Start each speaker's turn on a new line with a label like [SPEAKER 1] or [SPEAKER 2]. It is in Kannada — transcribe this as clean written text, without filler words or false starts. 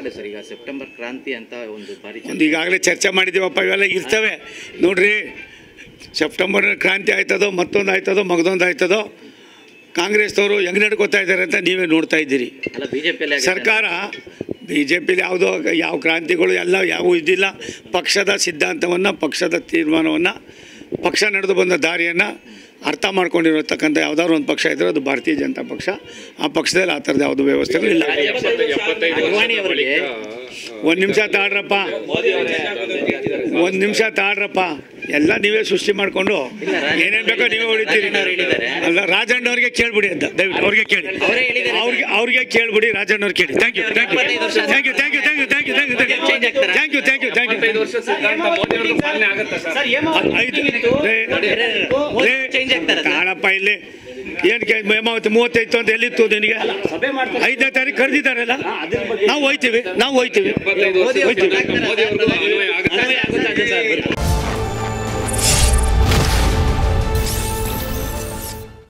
[SPEAKER 1] ಕಡೆ ಸರ್ ಈಗ ಸೆಪ್ಟೆಂಬರ್ ಕ್ರಾಂತಿ ಅಂತ ಒಂದು ಬಾರಿ
[SPEAKER 2] ಈಗಾಗಲೇ ಚರ್ಚೆ ಮಾಡಿದ್ದೀವಪ್ಪ, ಇವೆಲ್ಲ ಇರ್ತವೆ ನೋಡ್ರಿ. ಸೆಪ್ಟೆಂಬರ್ ಕ್ರಾಂತಿ ಆಯ್ತದೋ ಮತ್ತೊಂದು ಆಯ್ತದೋ ಮಗದೊಂದು ಆಯ್ತದೋ ಕಾಂಗ್ರೆಸ್ನವರು ಹೆಂಗೆ ನಡ್ಕೋತಾ ಇದ್ದಾರೆ ಅಂತ ನೀವೇ ನೋಡ್ತಾ ಇದ್ದೀರಿ. ಸರ್ಕಾರ BJPಲಿ ಯಾವ ಕ್ರಾಂತಿಗಳು ಎಲ್ಲ ಯಾವುವು ಇದ್ದಿಲ್ಲ. ಪಕ್ಷದ ಸಿದ್ಧಾಂತವನ್ನು, ಪಕ್ಷದ ತೀರ್ಮಾನವನ್ನು, ಪಕ್ಷ ನಡೆದು ಬಂದ ದಾರಿಯನ್ನು ಅರ್ಥ ಮಾಡ್ಕೊಂಡಿರತಕ್ಕಂಥ ಯಾವುದಾದ್ರು ಒಂದು ಪಕ್ಷ ಇದ್ದರೆ ಅದು ಭಾರತೀಯ ಜನತಾ ಪಕ್ಷ. ಆ ಪಕ್ಷದಲ್ಲಿ ಆ ಥರದ್ದು ಯಾವುದೂ ವ್ಯವಸ್ಥೆಗಳಿಲ್ಲ. ಒಂದು ನಿಮಿಷ ತಾಳ್ರಪ್ಪ, ಒಂದು ನಿಮಿಷ ತಾಳ್ರಪ್ಪ. ಎಲ್ಲ ನೀವೇ ಸೃಷ್ಟಿ ಮಾಡಿಕೊಂಡು ಏನೇನು ಬೇಕೋ ನೀವೇ ಹೊಡಿತೀರಿ. ಅಲ್ಲ, ರಾಜಣ್ಣವ್ರಿಗೆ ಕೇಳ್ಬಿಡಿ ಅಂತ ದಯವಿಟ್ಟು ಅವ್ರಿಗೆ ಕೇಳಿ, ಅವ್ರಿಗೆ ಕೇಳ್ಬಿಡಿ, ರಾಜಣ್ಣವ್ರಿಗೆ ಕೇಳಿ. Thank you thank you thank you thank you thank you thank you thank you thank you thank you thank you ತಾಳಪ್ಪ. ಇಲ್ಲಿ ಏನು 35 ಅಂತ ಎಲ್ಲಿತ್ತು ನಿನಗೆ? 5ನೇ ತಾರೀಕು ಕರೆದಿದ್ದಾರಲ್ಲ, ನಾವು ಹೋಯ್ತೀವಿ.